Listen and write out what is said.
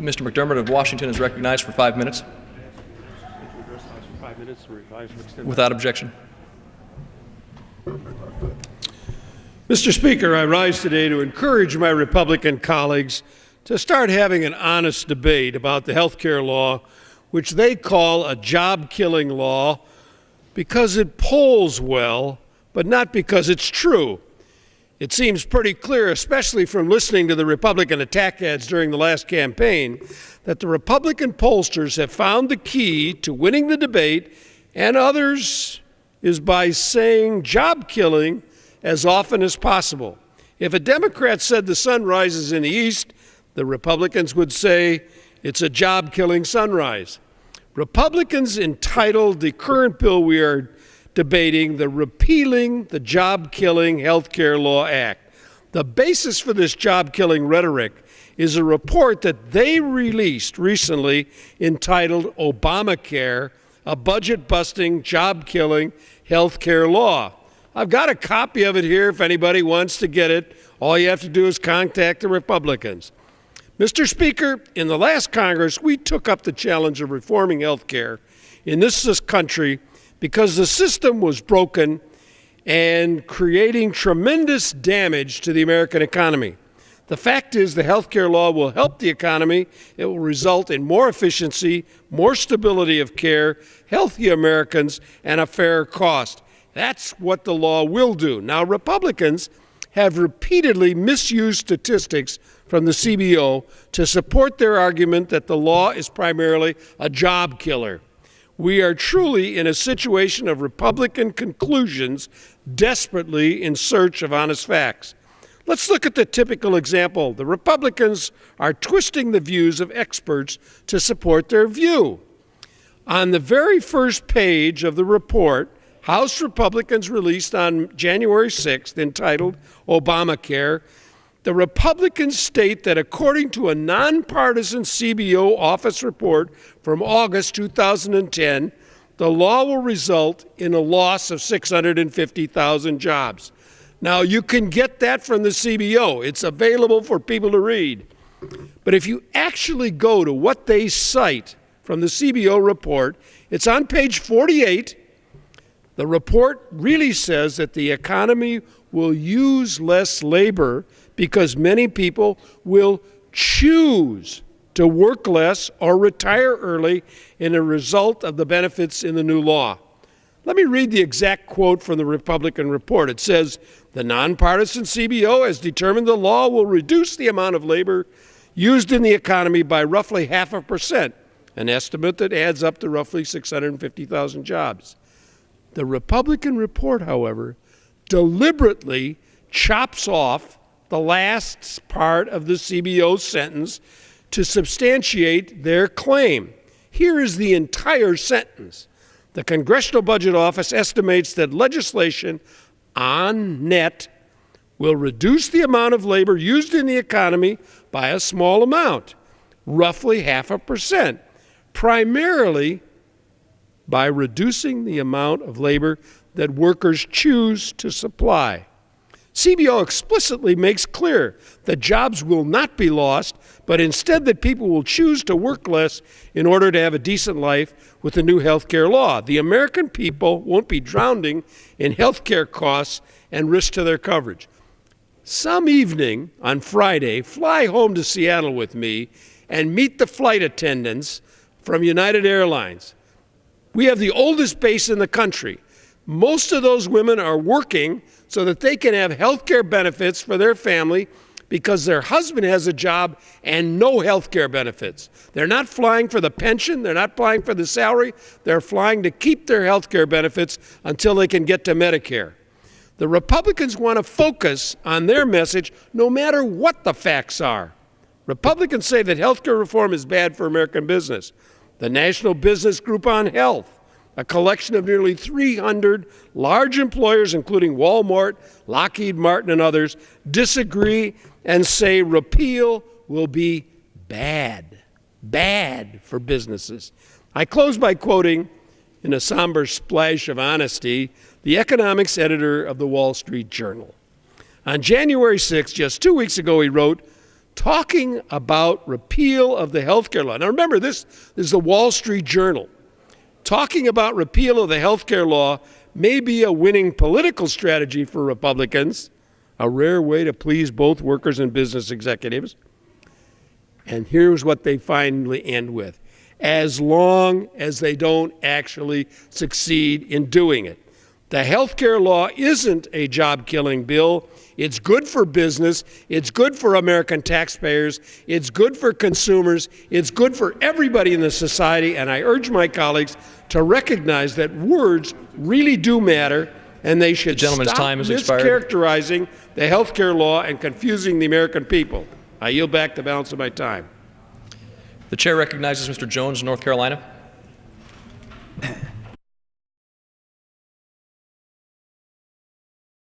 Mr. McDermott of Washington is recognized for 5 minutes. Without objection. Mr. Speaker, I rise today to encourage my Republican colleagues to start having an honest debate about the health care law, which they call a job-killing law because it polls well, but not because it's true. It seems pretty clear, especially from listening to the Republican attack ads during the last campaign, that the Republican pollsters have found the key to winning the debate, and others is by saying job killing as often as possible. If a Democrat said the sun rises in the east, the Republicans would say it's a job-killing sunrise. Republicans entitled the current bill we are debating the Repealing the Job-Killing Health Care Law Act. The basis for this job-killing rhetoric is a report that they released recently entitled Obamacare, a budget-busting, job-killing health care law. I've got a copy of it here if anybody wants to get it. All you have to do is contact the Republicans. Mr. Speaker, in the last Congress, we took up the challenge of reforming health care in this country because the system was broken and creating tremendous damage to the American economy. The fact is the health care law will help the economy. It will result in more efficiency, more stability of care, healthier Americans, and a fairer cost. That's what the law will do. Now, Republicans have repeatedly misused statistics from the CBO to support their argument that the law is primarily a job killer. We are truly in a situation of Republican conclusions, desperately in search of honest facts. Let's look at the typical example. The Republicans are twisting the views of experts to support their view. On the very first page of the report, House Republicans released on January 6th, entitled Obamacare, the Republicans state that according to a nonpartisan CBO office report from August 2010, the law will result in a loss of 650,000 jobs. Now, you can get that from the CBO. It's available for people to read. But if you actually go to what they cite from the CBO report, it's on page 48. The report really says that the economy will use less labor because many people will choose to work less or retire early in a result of the benefits in the new law. Let me read the exact quote from the Republican report. It says, the nonpartisan CBO has determined the law will reduce the amount of labor used in the economy by roughly 0.5%, an estimate that adds up to roughly 650,000 jobs. The Republican report, however, deliberately chops off the last part of the CBO's sentence to substantiate their claim. Here is the entire sentence. The Congressional Budget Office estimates that legislation on net will reduce the amount of labor used in the economy by a small amount, roughly 0.5%, primarily by reducing the amount of labor that workers choose to supply. CBO explicitly makes clear that jobs will not be lost, but instead that people will choose to work less in order to have a decent life with the new health care law. The American people won't be drowning in health care costs and risk to their coverage. Some evening on Friday, fly home to Seattle with me and meet the flight attendants from United Airlines. We have the oldest base in the country. Most of those women are working so that they can have health care benefits for their family because their husband has a job and no health care benefits. They're not flying for the pension. They're not flying for the salary. They're flying to keep their health care benefits until they can get to Medicare. The Republicans want to focus on their message no matter what the facts are. Republicans say that health care reform is bad for American business. The National Business Group on Health, a collection of nearly 300 large employers, including Walmart, Lockheed Martin, and others, disagree and say repeal will be bad for businesses. I close by quoting, in a somber splash of honesty, the economics editor of the Wall Street Journal. On January 6th, just 2 weeks ago, he wrote, talking about repeal of the health care law. Now remember, this is the Wall Street Journal. Talking about repeal of the health care law may be a winning political strategy for Republicans, a rare way to please both workers and business executives. And here's what they finally end with: as long as they don't actually succeed in doing it. The health care law isn't a job-killing bill. It's good for business. It's good for American taxpayers. It's good for consumers. It's good for everybody in the society. And I urge my colleagues to recognize that words really do matter, and they should stop mischaracterizing the health care law and confusing the American people. I yield back the balance of my time. The chair recognizes Mr. Jones, North Carolina.